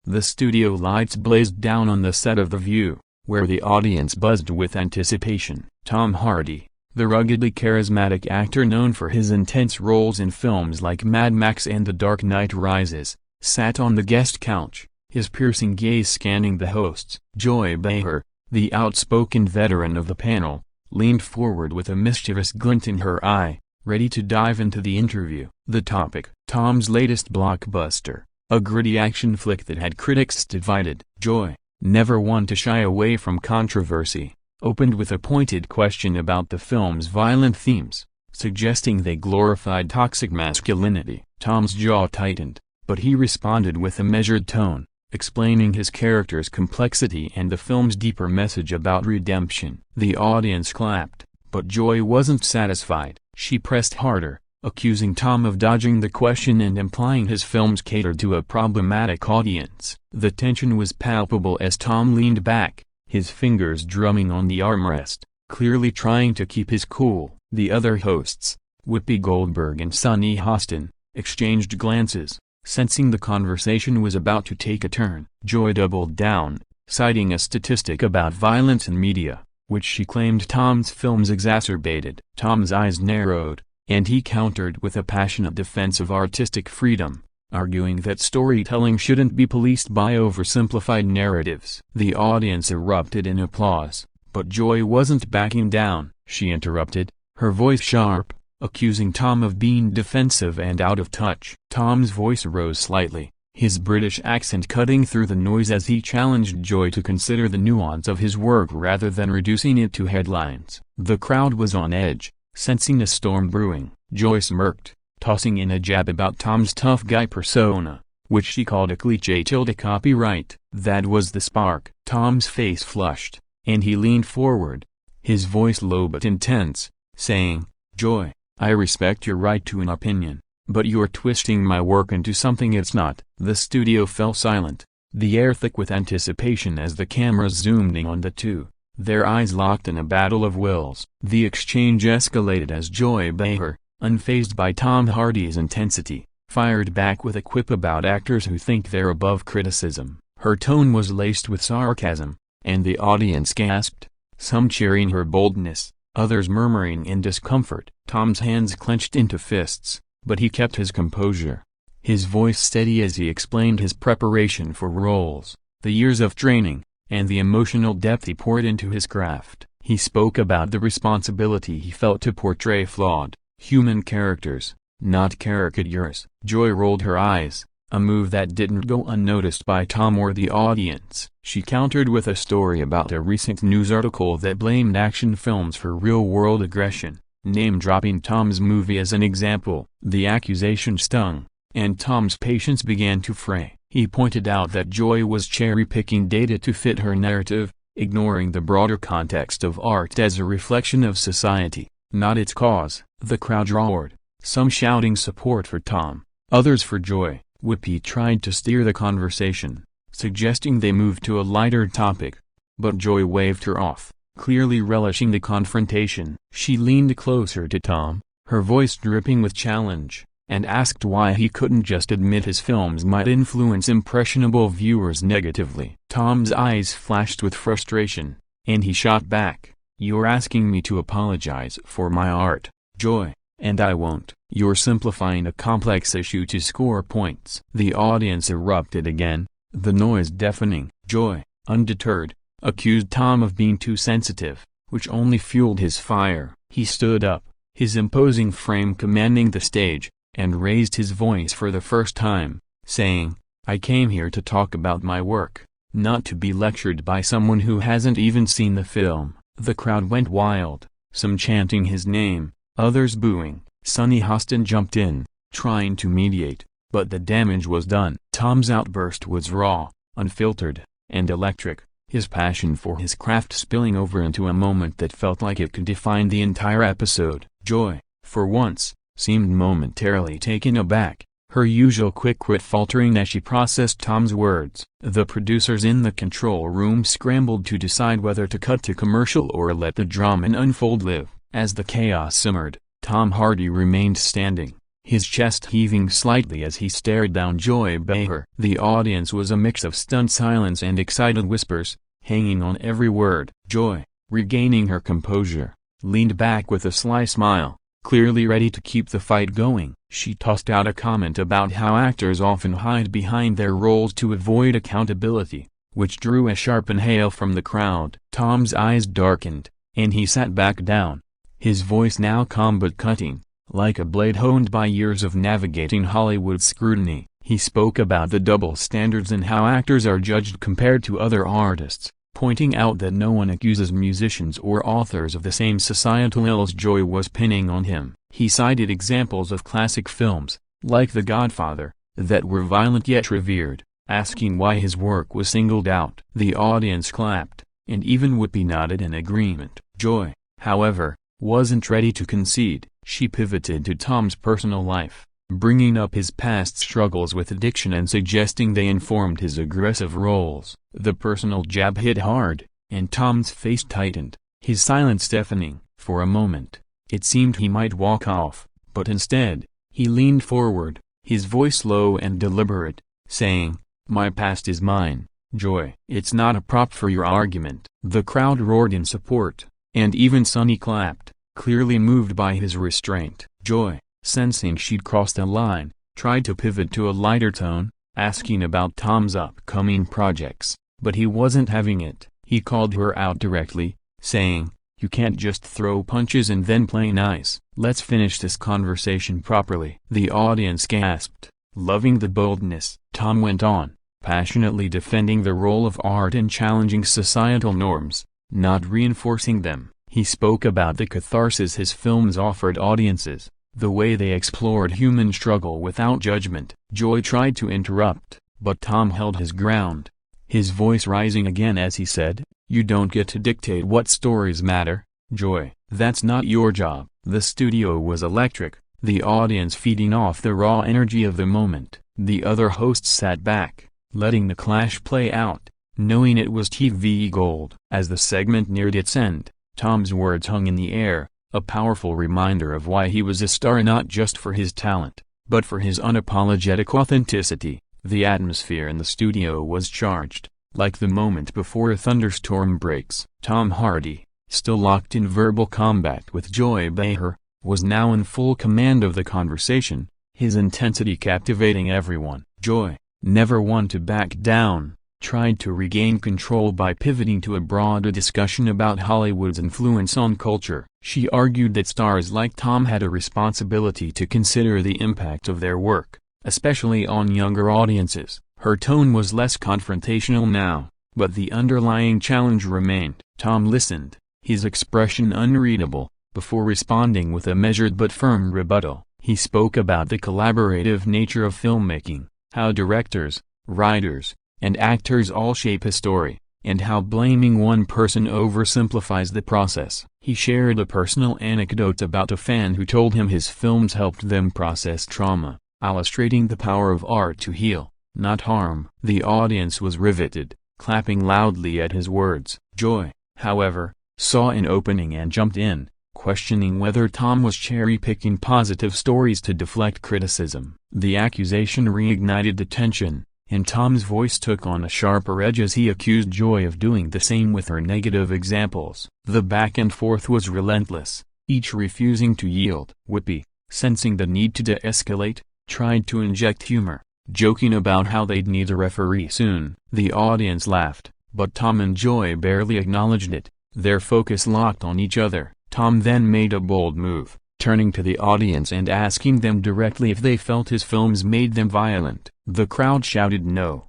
The studio lights blazed down on the set of The View, where the audience buzzed with anticipation. Tom Hardy, the ruggedly charismatic actor known for his intense roles in films like Mad Max and The Dark Knight Rises, sat on the guest couch, his piercing gaze scanning the hosts. Joy Behar, the outspoken veteran of the panel, leaned forward with a mischievous glint in her eye, ready to dive into the interview. The topic: Tom's latest blockbuster, a gritty action flick that had critics divided. Joy, never one to shy away from controversy, opened with a pointed question about the film's violent themes, suggesting they glorified toxic masculinity. Tom's jaw tightened, but he responded with a measured tone, explaining his character's complexity and the film's deeper message about redemption. The audience clapped, but Joy wasn't satisfied. She pressed harder, accusing Tom of dodging the question and implying his films catered to a problematic audience. The tension was palpable as Tom leaned back, his fingers drumming on the armrest, clearly trying to keep his cool. The other hosts, Whoopi Goldberg and Sunny Hostin, exchanged glances, sensing the conversation was about to take a turn. Joy doubled down, citing a statistic about violence in media, which she claimed Tom's films exacerbated. Tom's eyes narrowed, and he countered with a passionate defense of artistic freedom, arguing that storytelling shouldn't be policed by oversimplified narratives. The audience erupted in applause, but Joy wasn't backing down. She interrupted, her voice sharp, accusing Tom of being defensive and out of touch. Tom's voice rose slightly, his British accent cutting through the noise as he challenged Joy to consider the nuance of his work rather than reducing it to headlines. The crowd was on edge, sensing a storm brewing. Joy smirked, tossing in a jab about Tom's tough guy persona, which she called a cliché tilde copyright. That was the spark. Tom's face flushed, and he leaned forward, his voice low but intense, saying, "Joy, I respect your right to an opinion, but you're twisting my work into something it's not." The studio fell silent, the air thick with anticipation as the cameras zoomed in on the two, their eyes locked in a battle of wills. The exchange escalated as Joy Behar, unfazed by Tom Hardy's intensity, fired back with a quip about actors who think they're above criticism. Her tone was laced with sarcasm, and the audience gasped, some cheering her boldness, others murmuring in discomfort. Tom's hands clenched into fists, but he kept his composure, his voice steady as he explained his preparation for roles, the years of training, and the emotional depth he poured into his craft. He spoke about the responsibility he felt to portray flawed, human characters, not caricatures. Joy rolled her eyes, a move that didn't go unnoticed by Tom or the audience. She countered with a story about a recent news article that blamed action films for real-world aggression, name-dropping Tom's movie as an example. The accusation stung, and Tom's patience began to fray. He pointed out that Joy was cherry-picking data to fit her narrative, ignoring the broader context of art as a reflection of society, not its cause. The crowd roared, some shouting support for Tom, others for Joy. Whoopi tried to steer the conversation, suggesting they move to a lighter topic, but Joy waved her off, clearly relishing the confrontation. She leaned closer to Tom, her voice dripping with challenge, and asked why he couldn't just admit his films might influence impressionable viewers negatively. Tom's eyes flashed with frustration, and he shot back, "You're asking me to apologize for my art, Joy, and I won't. You're simplifying a complex issue to score points." The audience erupted again, the noise deafening. Joy, undeterred, accused Tom of being too sensitive, which only fueled his fire. He stood up, his imposing frame commanding the stage, and raised his voice for the first time, saying, "I came here to talk about my work, not to be lectured by someone who hasn't even seen the film." The crowd went wild, some chanting his name, others booing. Sunny Hostin jumped in, trying to mediate, but the damage was done. Tom's outburst was raw, unfiltered, and electric, his passion for his craft spilling over into a moment that felt like it could define the entire episode. Joy, for once, seemed momentarily taken aback, her usual quick wit faltering as she processed Tom's words. The producers in the control room scrambled to decide whether to cut to commercial or let the drama unfold live. As the chaos simmered, Tom Hardy remained standing, his chest heaving slightly as he stared down Joy Behar. The audience was a mix of stunned silence and excited whispers, hanging on every word. Joy, regaining her composure, leaned back with a sly smile, clearly ready to keep the fight going. She tossed out a comment about how actors often hide behind their roles to avoid accountability, which drew a sharp inhale from the crowd. Tom's eyes darkened, and he sat back down, his voice now calm but cutting, like a blade honed by years of navigating Hollywood scrutiny. He spoke about the double standards and how actors are judged compared to other artists, pointing out that no one accuses musicians or authors of the same societal ills Joy was pinning on him. He cited examples of classic films, like The Godfather, that were violent yet revered, asking why his work was singled out. The audience clapped, and even Whoopi nodded in agreement. Joy, however, wasn't ready to concede. She pivoted to Tom's personal life, bringing up his past struggles with addiction and suggesting they informed his aggressive roles. The personal jab hit hard, and Tom's face tightened, his silence deafening. For a moment, it seemed he might walk off, but instead, he leaned forward, his voice low and deliberate, saying, "My past is mine, Joy. It's not a prop for your argument." The crowd roared in support, and even Sonny clapped, clearly moved by his restraint. Joy, sensing she'd crossed a line, tried to pivot to a lighter tone, asking about Tom's upcoming projects, but he wasn't having it. He called her out directly, saying, "You can't just throw punches and then play nice. Let's finish this conversation properly." The audience gasped, loving the boldness. Tom went on, passionately defending the role of art and challenging societal norms, not reinforcing them. He spoke about the catharsis his films offered audiences, the way they explored human struggle without judgment. Joy tried to interrupt, but Tom held his ground, his voice rising again as he said, "You don't get to dictate what stories matter, Joy. That's not your job." The studio was electric, the audience feeding off the raw energy of the moment. The other hosts sat back, letting the clash play out, knowing it was TV gold. As the segment neared its end, Tom's words hung in the air, a powerful reminder of why he was a star, not just for his talent, but for his unapologetic authenticity. The atmosphere in the studio was charged, like the moment before a thunderstorm breaks. Tom Hardy, still locked in verbal combat with Joy Behar, was now in full command of the conversation, his intensity captivating everyone. Joy, never one to back down, tried to regain control by pivoting to a broader discussion about Hollywood's influence on culture. She argued that stars like Tom had a responsibility to consider the impact of their work, especially on younger audiences. Her tone was less confrontational now, but the underlying challenge remained. Tom listened, his expression unreadable, before responding with a measured but firm rebuttal. He spoke about the collaborative nature of filmmaking, how directors, writers, and actors all shape a story, and how blaming one person oversimplifies the process. He shared a personal anecdote about a fan who told him his films helped them process trauma, illustrating the power of art to heal, not harm. The audience was riveted, clapping loudly at his words. Joy, however, saw an opening and jumped in, questioning whether Tom was cherry-picking positive stories to deflect criticism. The accusation reignited the tension, and Tom's voice took on a sharper edge as he accused Joy of doing the same with her negative examples. The back and forth was relentless, each refusing to yield. Whoopi, sensing the need to de-escalate, tried to inject humor, joking about how they'd need a referee soon. The audience laughed, but Tom and Joy barely acknowledged it, their focus locked on each other. Tom then made a bold move, turning to the audience and asking them directly if they felt his films made them violent. The crowd shouted no.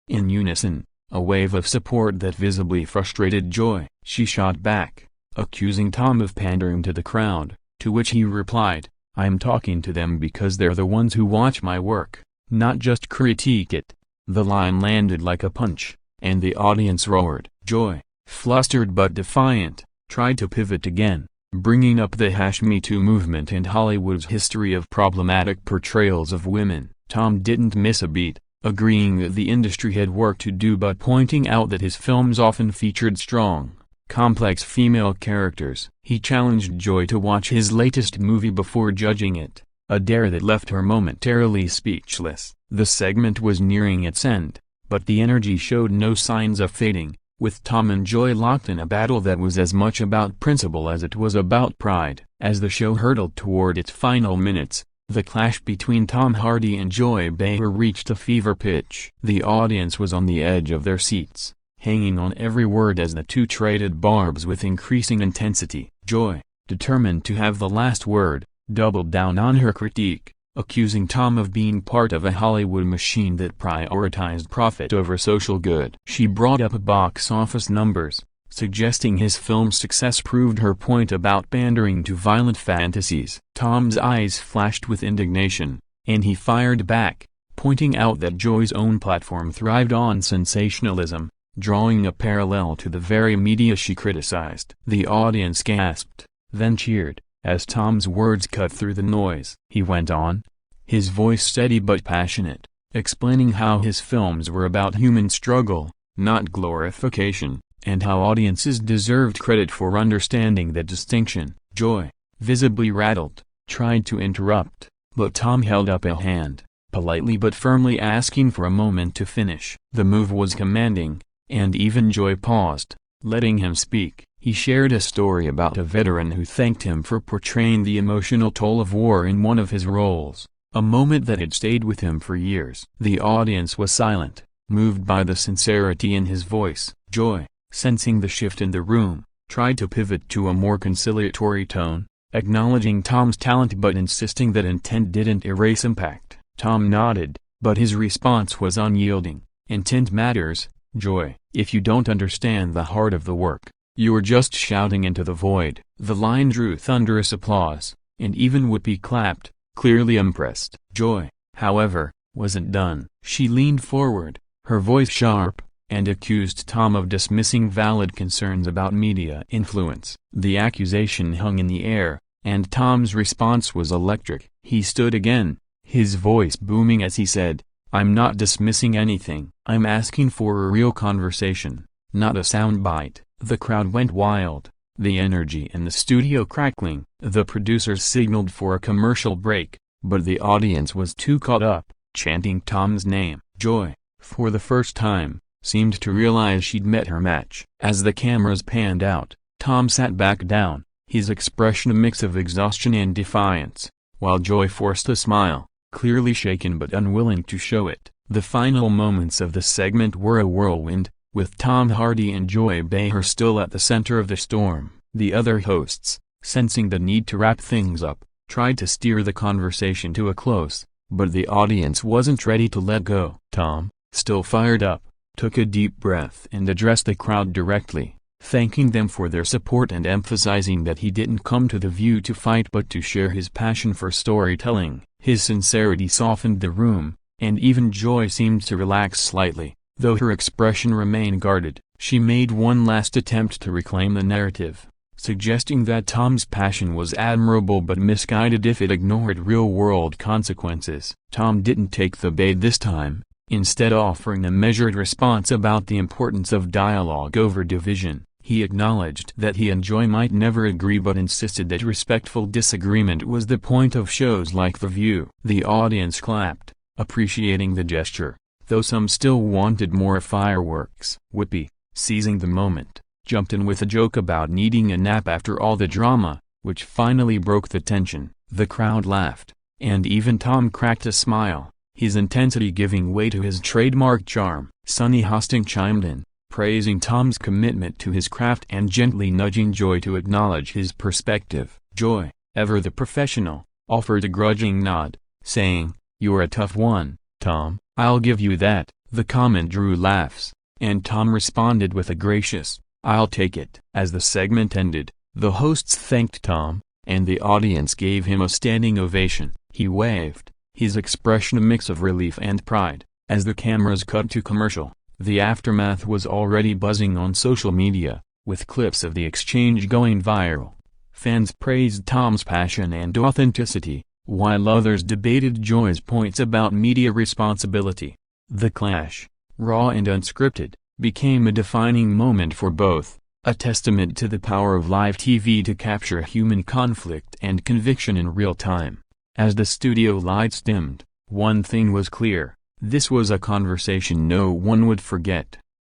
In unison, a wave of support that visibly frustrated Joy. She shot back, accusing Tom of pandering to the crowd, to which he replied, "I'm talking to them because they're the ones who watch my work, not just critique it." The line landed like a punch, and the audience roared. Joy, flustered but defiant, tried to pivot again, bringing up the #Me Too movement and Hollywood's history of problematic portrayals of women. Tom didn't miss a beat, agreeing that the industry had work to do but pointing out that his films often featured strong, complex female characters. He challenged Joy to watch his latest movie before judging it, a dare that left her momentarily speechless. The segment was nearing its end, but the energy showed no signs of fading, with Tom and Joy locked in a battle that was as much about principle as it was about pride. As the show hurtled toward its final minutes, the clash between Tom Hardy and Joy Behar reached a fever pitch. The audience was on the edge of their seats, hanging on every word as the two traded barbs with increasing intensity. Joy, determined to have the last word, doubled down on her critique, accusing Tom of being part of a Hollywood machine that prioritized profit over social good. She brought up box office numbers, suggesting his film's success proved her point about pandering to violent fantasies. Tom's eyes flashed with indignation, and he fired back, pointing out that Joy's own platform thrived on sensationalism, drawing a parallel to the very media she criticized. The audience gasped, then cheered, as Tom's words cut through the noise. He went on, his voice steady but passionate, explaining how his films were about human struggle, not glorification, and how audiences deserved credit for understanding that distinction. Joy, visibly rattled, tried to interrupt, but Tom held up a hand, politely but firmly asking for a moment to finish. The move was commanding, and even Joy paused, letting him speak. He shared a story about a veteran who thanked him for portraying the emotional toll of war in one of his roles, a moment that had stayed with him for years. The audience was silent, moved by the sincerity in his voice. Joy, sensing the shift in the room, tried to pivot to a more conciliatory tone, acknowledging Tom's talent but insisting that intent didn't erase impact. Tom nodded, but his response was unyielding. Intent matters, Joy. If you don't understand the heart of the work, you're just shouting into the void. The line drew thunderous applause, and even Whoopi clapped, clearly impressed. Joy, however, wasn't done. She leaned forward, her voice sharp, and accused Tom of dismissing valid concerns about media influence. The accusation hung in the air, and Tom's response was electric. He stood again, his voice booming as he said, "I'm not dismissing anything. I'm asking for a real conversation, not a soundbite." The crowd went wild, the energy in the studio crackling. The producers signaled for a commercial break, but the audience was too caught up, chanting Tom's name. Joy, for the first time, seemed to realize she'd met her match. As the cameras panned out, Tom sat back down, his expression a mix of exhaustion and defiance, while Joy forced a smile, clearly shaken but unwilling to show it. The final moments of the segment were a whirlwind, with Tom Hardy and Joy Behar still at the center of the storm. The other hosts, sensing the need to wrap things up, tried to steer the conversation to a close, but the audience wasn't ready to let go. Tom, still fired up, took a deep breath and addressed the crowd directly, thanking them for their support and emphasizing that he didn't come to The View to fight but to share his passion for storytelling. His sincerity softened the room, and even Joy seemed to relax slightly, though her expression remained guarded. She made one last attempt to reclaim the narrative, suggesting that Tom's passion was admirable but misguided if it ignored real-world consequences. Tom didn't take the bait this time, instead offering a measured response about the importance of dialogue over division. He acknowledged that he and Joy might never agree but insisted that respectful disagreement was the point of shows like The View. The audience clapped, appreciating the gesture, though some still wanted more fireworks. Whoopi, seizing the moment, jumped in with a joke about needing a nap after all the drama, which finally broke the tension. The crowd laughed, and even Tom cracked a smile, his intensity giving way to his trademark charm. Sunny Hosting chimed in, praising Tom's commitment to his craft and gently nudging Joy to acknowledge his perspective. Joy, ever the professional, offered a grudging nod, saying, "You're a tough one, Tom, I'll give you that." The comment drew laughs, and Tom responded with a gracious, "I'll take it." As the segment ended, the hosts thanked Tom, and the audience gave him a standing ovation. He waved, his expression a mix of relief and pride. As the cameras cut to commercial, the aftermath was already buzzing on social media, with clips of the exchange going viral. Fans praised Tom's passion and authenticity, while others debated Joy's points about media responsibility. The clash, raw and unscripted, became a defining moment for both, a testament to the power of live TV to capture human conflict and conviction in real time. As the studio lights dimmed, one thing was clear: this was a conversation no one would forget.